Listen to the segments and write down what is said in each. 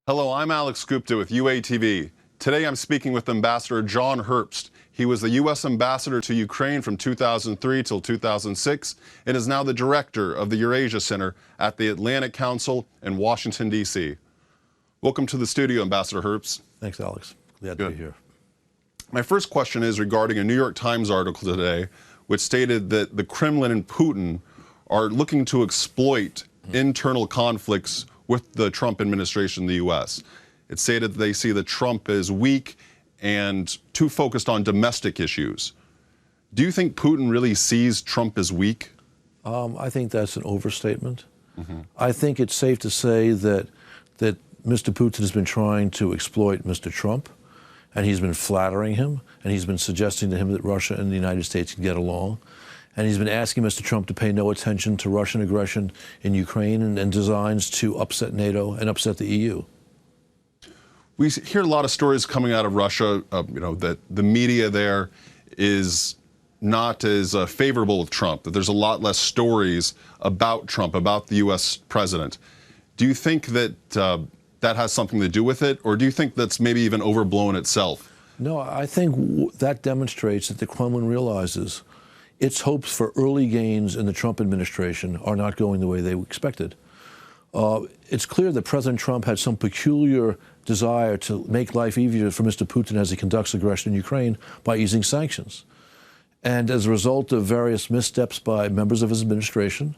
Hello, I'm Alex Gupta with UATV. Today I'm speaking with Ambassador John Herbst. He was the U.S. Ambassador to Ukraine from 2003 till 2006 and is now the director of the Eurasia Center at the Atlantic Council in Washington, D.C. Welcome to the studio, Ambassador Herbst. Thanks, Alex. Glad to be here. My first question is regarding a New York Times article today which stated that the Kremlin and Putin are looking to exploit internal conflicts with the Trump administration in the U.S. It stated that they see that Trump is weak and too focused on domestic issues. Do you think Putin really sees Trump as weak? I think that's an overstatement. I think it's safe to say that Mr. Putin has been trying to exploit Mr. Trump, and he's been flattering him, and he's been suggesting to him that Russia and the United States can get along. And he's been asking Mr. Trump to pay no attention to Russian aggression in Ukraine and designs to upset NATO and upset the EU. We hear a lot of stories coming out of Russia, that the media there is not as favorable with Trump, that there's a lot less stories about Trump, about the U.S. president. Do you think that that has something to do with it, or do you think that's maybe even overblown itself? No, I think that demonstrates that the Kremlin realizes its hopes for early gains in the Trump administration are not going the way they expected. It's clear that President Trump had some peculiar desire to make life easier for Mr. Putin as he conducts aggression in Ukraine by easing sanctions. And as a result of various missteps by members of his administration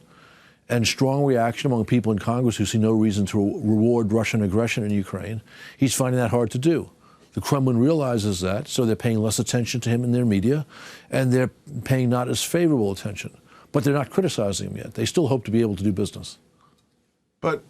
and strong reaction among people in Congress who see no reason to reward Russian aggression in Ukraine, he's finding that hard to do. The Kremlin realizes that, so they're paying less attention to him in their media, and they're paying not as favorable attention. But they're not criticizing him yet. They still hope to be able to do business. But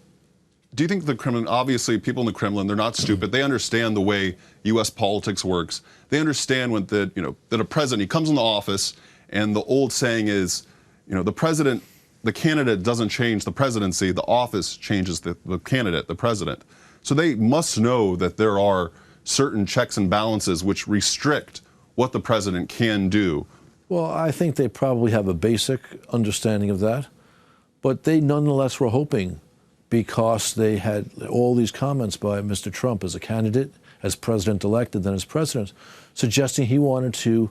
do you think the Kremlin, obviously people in the Kremlin, they're not stupid. They understand the way U.S. politics works. They understand when that a president, he comes into office, and the old saying is, the president, the candidate doesn't change the presidency, the office changes the candidate, the president. So they must know that there are certain checks and balances which restrict what the president can do. Well, I think they probably have a basic understanding of that, but they nonetheless were hoping, because they had all these comments by Mr. Trump as a candidate, as president-elect, and then as president, suggesting he wanted to,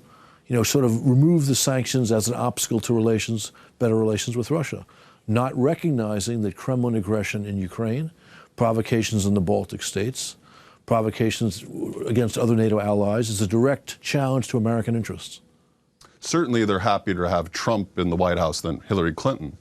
sort of remove the sanctions as an obstacle to better relations with Russia, not recognizing that Kremlin aggression in Ukraine, provocations in the Baltic states, provocations against other NATO allies is a direct challenge to American interests. Certainly they're happier to have Trump in the White House than Hillary Clinton.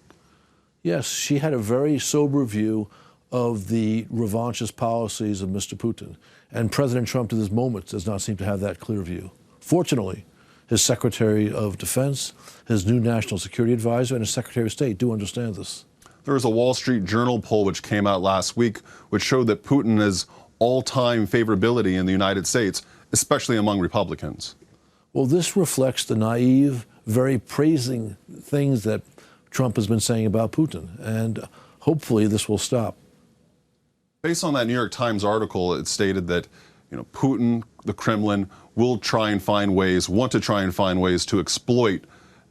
Yes, she had a very sober view of the revanchist policies of Mr. Putin. And President Trump, to this moment, does not seem to have that clear view. Fortunately, his Secretary of Defense, his new National Security Advisor, and his Secretary of State do understand this. There was a Wall Street Journal poll which came out last week which showed that Putin has all-time favorability in the United States, especially among Republicans. Well, this reflects the naive, very praising things that Trump has been saying about Putin, and hopefully this will stop. Based on that New York Times article, it stated that Putin, the Kremlin, want to try and find ways to exploit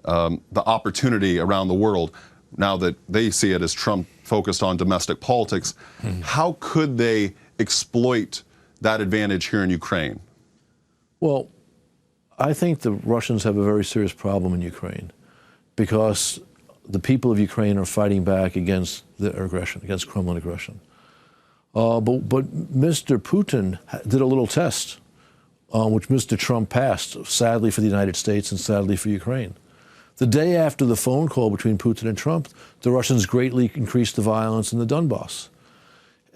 the opportunity around the world. Now that they see it as Trump focused on domestic politics, how could they exploit that advantage here in Ukraine? Well, I think the Russians have a very serious problem in Ukraine because the people of Ukraine are fighting back against their aggression, against Kremlin aggression. But Mr. Putin did a little test, which Mr. Trump passed, sadly for the United States and sadly for Ukraine. The day after the phone call between Putin and Trump, the Russians greatly increased the violence in the Donbas.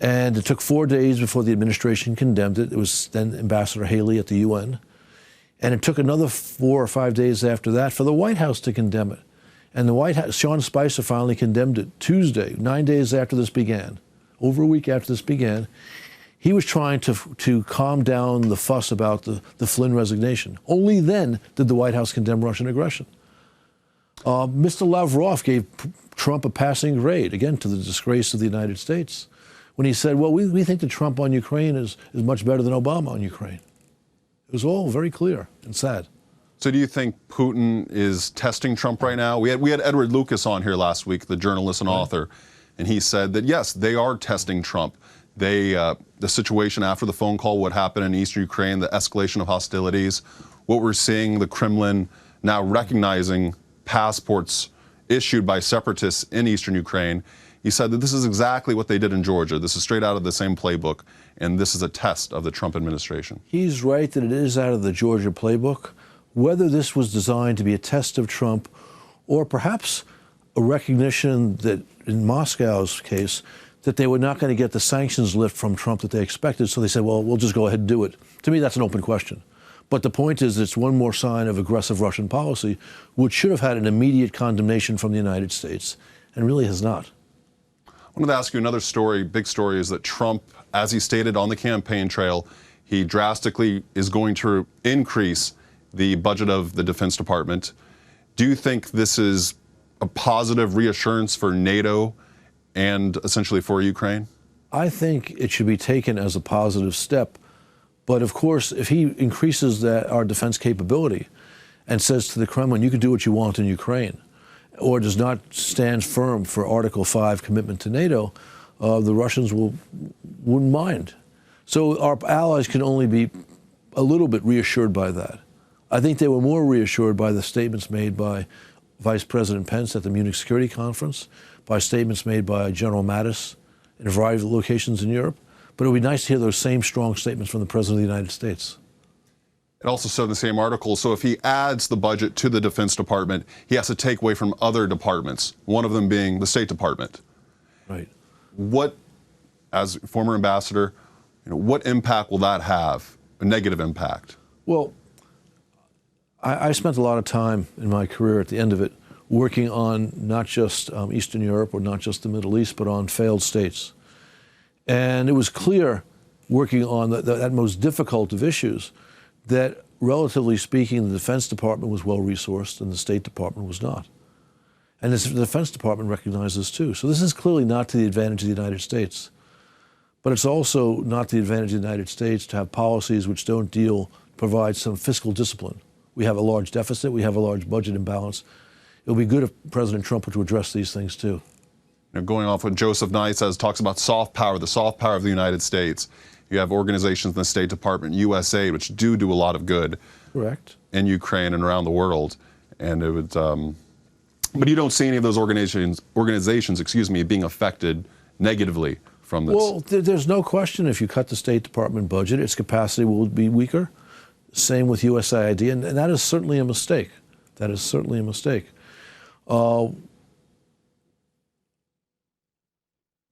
And it took 4 days before the administration condemned it. It was then Ambassador Haley at the UN. And it took another 4 or 5 days after that for the White House to condemn it. And the White House, Sean Spicer finally condemned it Tuesday, 9 days after this began, over a week after this began. He was trying to calm down the fuss about the Flynn resignation. Only then did the White House condemn Russian aggression. Mr. Lavrov gave Trump a passing grade, again, to the disgrace of the United States, when he said, well, we think that Trump on Ukraine is much better than Obama on Ukraine. It was all very clear and sad. So do you think Putin is testing Trump right now? We had Edward Lucas on here last week, the journalist and author, and he said that, yes, they are testing Trump. the situation after the phone call, what happened in eastern Ukraine, the escalation of hostilities, what we're seeing, the Kremlin now recognizing passports issued by separatists in eastern Ukraine. He said that this is exactly what they did in Georgia. This is straight out of the same playbook, and this is a test of the Trump administration. He's right that it is out of the Georgia playbook. Whether this was designed to be a test of Trump or perhaps a recognition that, in Moscow's case, that they were not going to get the sanctions lift from Trump that they expected, so they said, well, we'll just go ahead and do it. To me, that's an open question. But the point is, it's one more sign of aggressive Russian policy, which should have had an immediate condemnation from the United States, and really has not. I wanted to ask you another story, big story, is that Trump, as he stated on the campaign trail, he drastically is going to increase the budget of the Defense Department. Do you think this is a positive reassurance for NATO and essentially for Ukraine? I think it should be taken as a positive step. But of course, if he increases our defense capability and says to the Kremlin, you can do what you want in Ukraine, or does not stand firm for Article 5 commitment to NATO, the Russians wouldn't mind. So our allies can only be a little bit reassured by that. I think they were more reassured by the statements made by Vice President Pence at the Munich Security Conference, by statements made by General Mattis in a variety of locations in Europe. But it would be nice to hear those same strong statements from the President of the United States. It also said in the same article, so if he adds the budget to the Defense Department, he has to take away from other departments, one of them being the State Department. Right. What, as former ambassador, what impact will that have, a negative impact? Well, I spent a lot of time in my career at the end of it working on not just Eastern Europe or not just the Middle East, but on failed states. And it was clear, working on that most difficult of issues, that relatively speaking, the Defense Department was well-resourced and the State Department was not. And the Defense Department recognizes too. So this is clearly not to the advantage of the United States. But it's also not to the advantage of the United States to have policies which don't provide some fiscal discipline. We have a large deficit, we have a large budget imbalance. It would be good if President Trump were to address these things too. Going off what Joseph Nye says, talks about soft power, the soft power of the United States. You have organizations in the State Department, USA, which do a lot of good. Correct. In Ukraine and around the world. And it would, but you don't see any of those organizations, being affected negatively from this. Well, there's no question if you cut the State Department budget, its capacity will be weaker. Same with USAID, and that is certainly a mistake. That is certainly a mistake.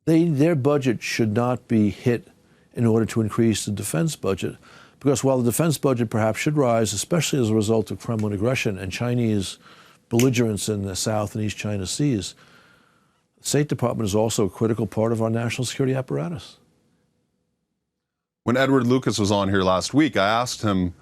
Their budget should not be hit in order to increase the defense budget, because while the defense budget perhaps should rise, especially as a result of Kremlin aggression and Chinese belligerence in the South and East China Seas, the State Department is also a critical part of our national security apparatus. When Edward Lucas was on here last week, I asked him,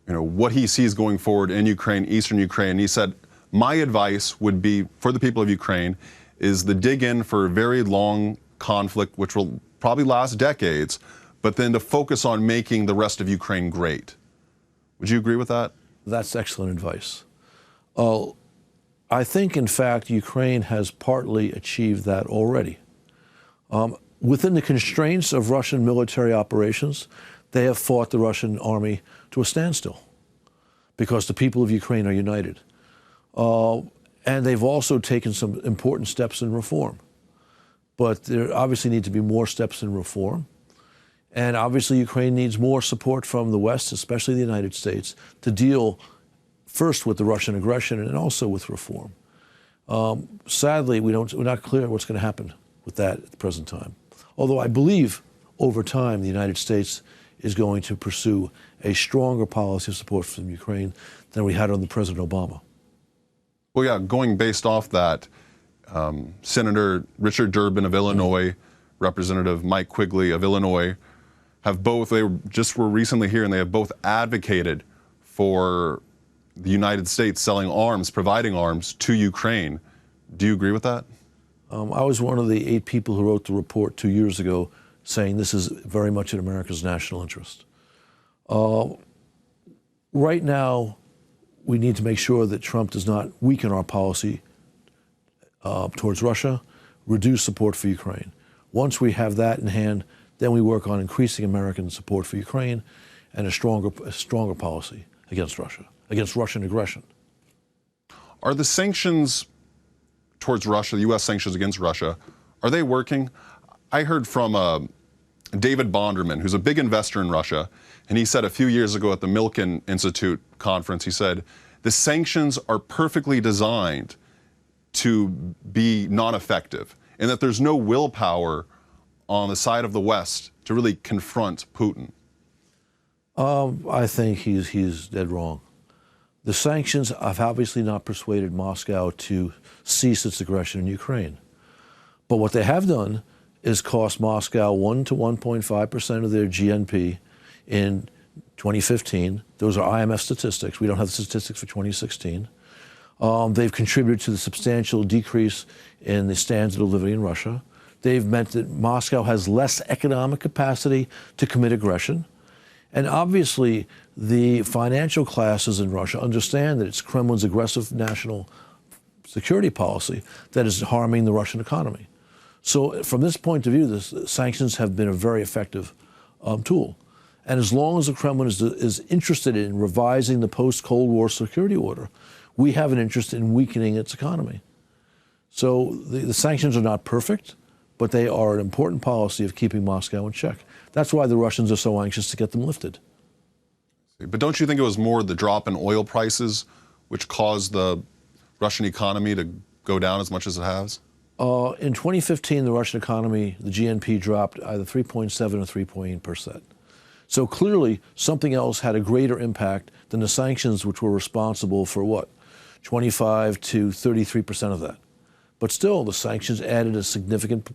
what he sees going forward in Ukraine, Eastern Ukraine. And he said, my advice would be for the people of Ukraine is to dig in for a very long conflict, which will probably last decades, but then to focus on making the rest of Ukraine great. Would you agree with that? That's excellent advice. I think, in fact, Ukraine has partly achieved that already. Within the constraints of Russian military operations, they have fought the Russian army to a standstill because the people of Ukraine are united. And they've also taken some important steps in reform. But there obviously need to be more steps in reform. And obviously Ukraine needs more support from the West, especially the United States, to deal first with the Russian aggression and also with reform. Sadly, we're not clear what's going to happen with that at the present time. Although I believe over time the United States is going to pursue a stronger policy of support from Ukraine than we had under President Obama. Well, yeah, going based off that, Senator Richard Durbin of Illinois, Representative Mike Quigley of Illinois, they were recently here, and they have both advocated for the United States selling arms, providing arms to Ukraine. Do you agree with that? I was one of the 8 people who wrote the report 2 years ago saying this is very much in America's national interest. Right now, we need to make sure that Trump does not weaken our policy towards Russia, reduce support for Ukraine. Once we have that in hand, then we work on increasing American support for Ukraine and a stronger policy against Russia, against Russian aggression. Are the sanctions towards Russia, the U.S. sanctions against Russia, are they working? I heard from David Bonderman, who's a big investor in Russia, and he said a few years ago at the Milken Institute conference, he said, the sanctions are perfectly designed to be non-effective, and that there's no willpower on the side of the West to really confront Putin. I think he's dead wrong. The sanctions have obviously not persuaded Moscow to cease its aggression in Ukraine. But what they have done is cost Moscow 1 to 1.5% of their GNP in 2015. Those are IMF statistics. We don't have the statistics for 2016. They've contributed to the substantial decrease in the standard of living in Russia. They've meant that Moscow has less economic capacity to commit aggression. And obviously, the financial classes in Russia understand that it's Kremlin's aggressive national security policy that is harming the Russian economy. So from this point of view, the sanctions have been a very effective tool. And as long as the Kremlin is interested in revising the post-Cold War security order, we have an interest in weakening its economy. So the sanctions are not perfect, but they are an important policy of keeping Moscow in check. That's why the Russians are so anxious to get them lifted. But don't you think it was more the drop in oil prices which caused the Russian economy to go down as much as it has? In 2015, the Russian economy, the GNP dropped either 3.7 or 3.8%. So clearly, something else had a greater impact than the sanctions, which were responsible for what? 25 to 33% of that. But still, the sanctions added a significant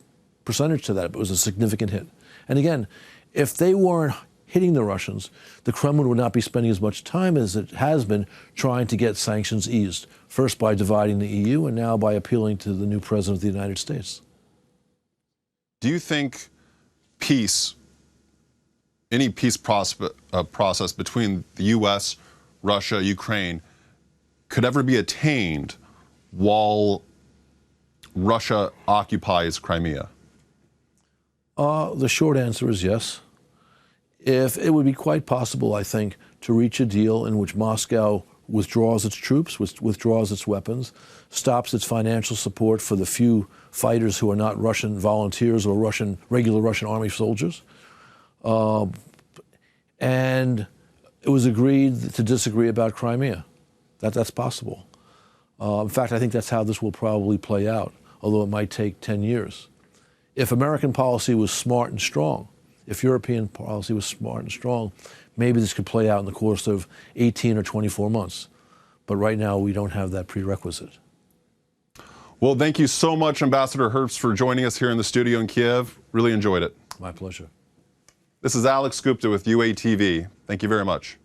percentage to that. It was a significant hit. And again, if they weren't hitting the Russians, the Kremlin would not be spending as much time as it has been trying to get sanctions eased, first by dividing the EU and now by appealing to the new president of the United States. Do you think peace, any peace process between the U.S., Russia, Ukraine, could ever be attained while Russia occupies Crimea? The short answer is yes. If it would be quite possible, I think, to reach a deal in which Moscow withdraws its troops, withdraws its weapons, stops its financial support for the few fighters who are not Russian volunteers or regular Russian army soldiers, and it was agreed to disagree about Crimea. That's possible. In fact, I think that's how this will probably play out, although it might take 10 years. If American policy was smart and strong, if European policy was smart and strong, maybe this could play out in the course of 18 or 24 months. But right now, we don't have that prerequisite. Well, thank you so much, Ambassador Herbst, for joining us here in the studio in Kyiv. Really enjoyed it. My pleasure. This is Alex Gupta with UATV. Thank you very much.